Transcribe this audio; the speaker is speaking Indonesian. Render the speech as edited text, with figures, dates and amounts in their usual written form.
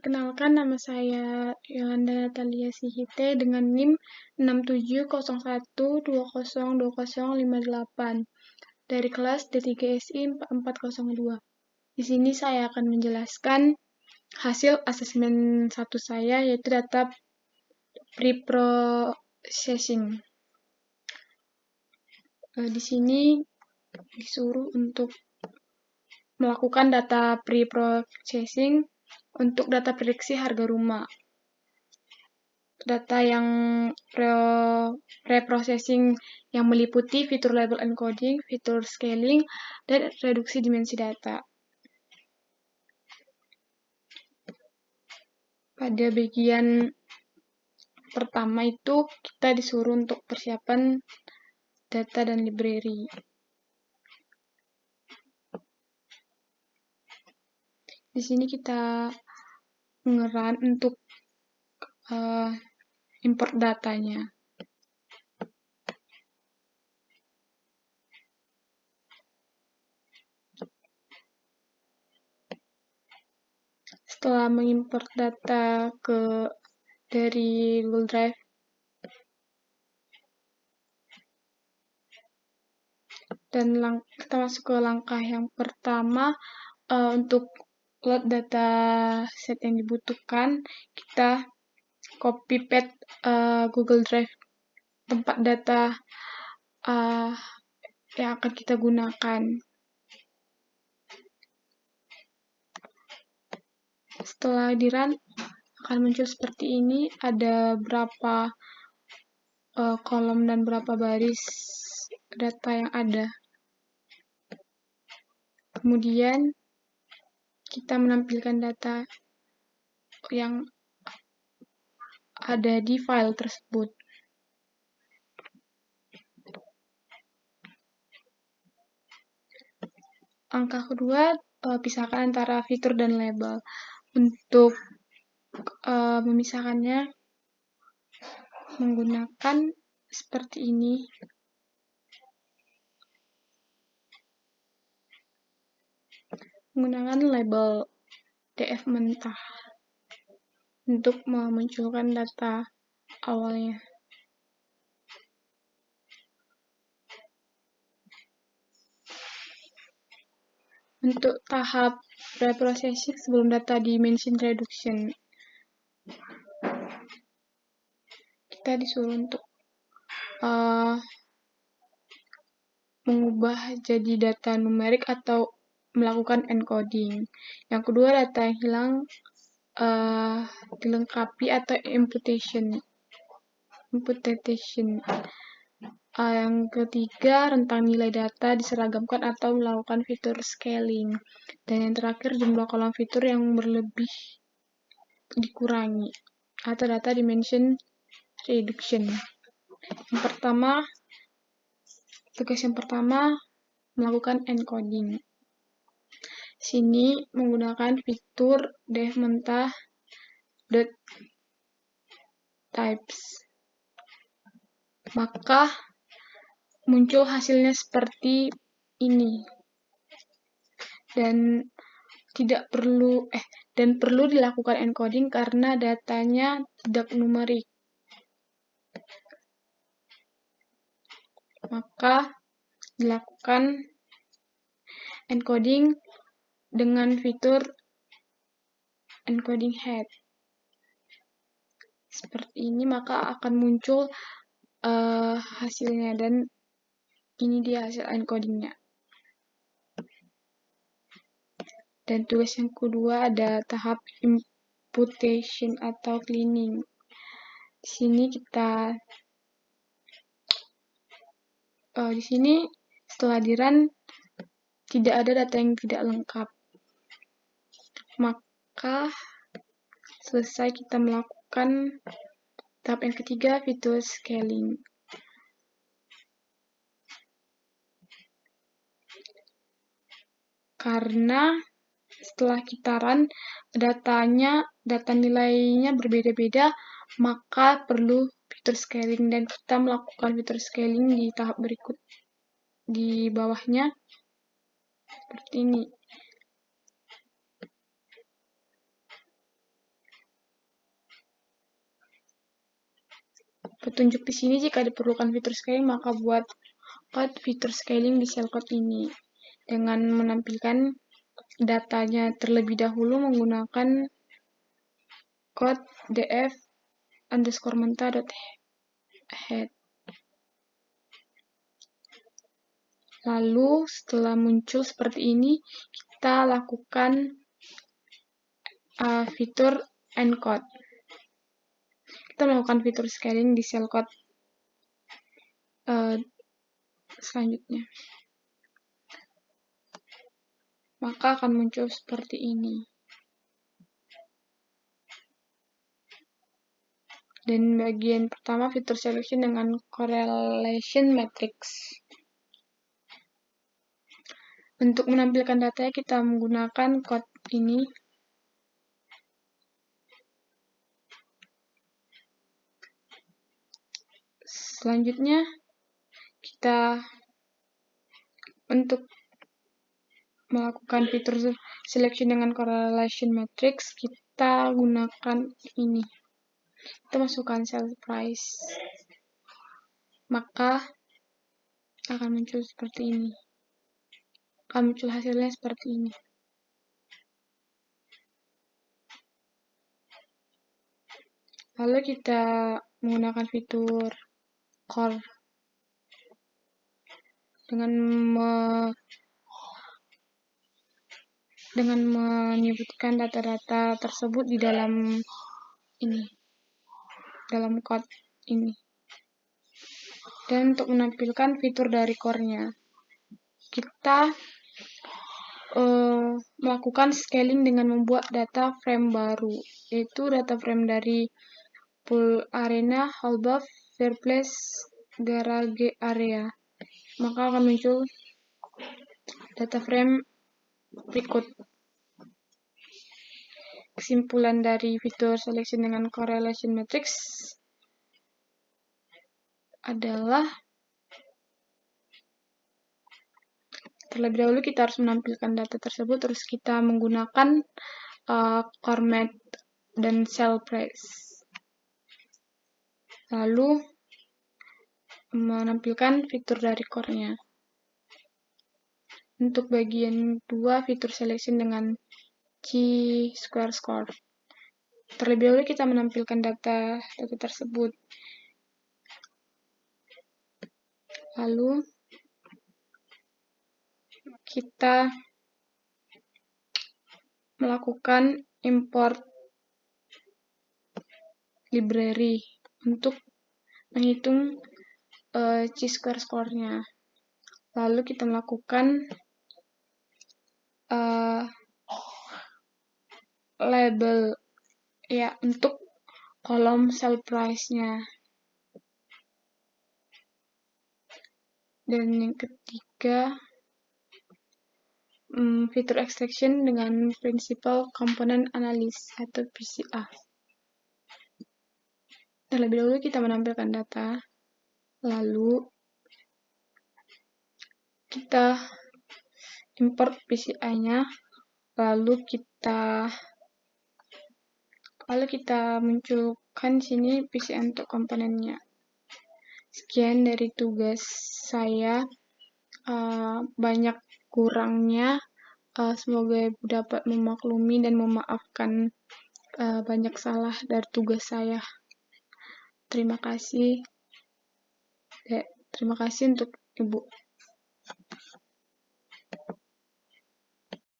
Perkenalkan, nama saya Yolanda Natalia Sihite dengan NIM 6701202058 dari kelas D3SI 4402. Di sini saya akan menjelaskan hasil asesmen 1 saya, yaitu data pre-processing. Di sini disuruh untuk melakukan data pre-processing untuk data prediksi harga rumah. Data yang pre-processing yang meliputi fitur label encoding, fitur scaling, dan reduksi dimensi data. Pada bagian pertama itu kita disuruh untuk persiapan data dan library. Di sini kita nge-run untuk import datanya. Setelah mengimport data dari Google Drive, dan kita masuk ke langkah yang pertama, untuk load data set yang dibutuhkan, kita copy paste Google Drive tempat data yang akan kita gunakan. Setelah di-run, akan muncul seperti ini, ada berapa kolom dan berapa baris data yang ada. Kemudian kita menampilkan data yang ada di file tersebut. Langkah kedua, pisahkan antara fitur dan label. Untuk memisahkannya menggunakan seperti ini. Menggunakan label DF mentah untuk memunculkan data awalnya. Untuk tahap pre-processing sebelum data dimension reduction, kita disuruh untuk mengubah jadi data numerik atau melakukan encoding. Yang kedua, data yang hilang dilengkapi atau imputation. Yang ketiga, rentang nilai data diseragamkan atau melakukan fitur scaling. Dan yang terakhir, jumlah kolom fitur yang berlebih dikurangi atau data dimension reduction. Tugas yang pertama melakukan encoding. Sini menggunakan fitur def mentah .types. Maka muncul hasilnya seperti ini. Dan perlu dilakukan encoding karena datanya tidak numerik. Maka dilakukan encoding dengan fitur encoding head. Seperti ini, maka akan muncul hasilnya, dan ini dia hasil encodingnya. Dan tugas yang kedua ada tahap imputation atau cleaning. Di sini setelah di-run tidak ada data yang tidak lengkap. Maka selesai kita melakukan tahap yang ketiga, fitur scaling. Karena setelah kita run, data nilainya berbeda-beda, maka perlu fitur scaling, dan kita melakukan fitur scaling di tahap berikut di bawahnya seperti ini. petunjuk di sini. Jika diperlukan fitur scaling, maka buat fitur scaling di shell code ini dengan menampilkan datanya terlebih dahulu menggunakan code df_menta.head. Lalu setelah muncul seperti ini, kita lakukan fitur encode. Kita melakukan fitur scaling di shell code selanjutnya. Maka akan muncul seperti ini. Dan bagian pertama fitur selection dengan correlation matrix. Untuk menampilkan datanya kita menggunakan code ini. Selanjutnya kita untuk melakukan fitur selection dengan correlation matrix, kita gunakan ini. Kita masukkan sell price. Maka akan muncul seperti ini. Akan muncul hasilnya seperti ini. Lalu kita menggunakan fitur core dengan menyebutkan data-data tersebut di dalam ini, dalam code ini. Dan untuk menampilkan fitur dari core-nya, kita melakukan scaling dengan membuat data frame baru, yaitu data frame dari pool arena, hallbuff, fireplace, garage area. Maka akan muncul data frame berikut. Kesimpulan dari fitur selection dengan correlation matrix adalah terlebih dahulu kita harus menampilkan data tersebut, terus kita menggunakan core math dan sell price. Lalu menampilkan fitur dari core-nya. Untuk bagian 2 fitur selection dengan chi-square score. Terlebih dahulu kita menampilkan data tersebut. Lalu kita melakukan import library untuk menghitung chi-square score-nya. Lalu kita melakukan label ya untuk kolom sell price-nya. Dan yang ketiga, fitur extraction dengan principal component analysis atau PCA. Terlebih dahulu kita menampilkan data, lalu kita import PCI-nya, lalu kita munculkan sini PCI untuk komponennya. Sekian dari tugas saya, banyak kurangnya, semoga Ibu dapat memaklumi dan memaafkan banyak salah dari tugas saya. Terima kasih untuk Ibu.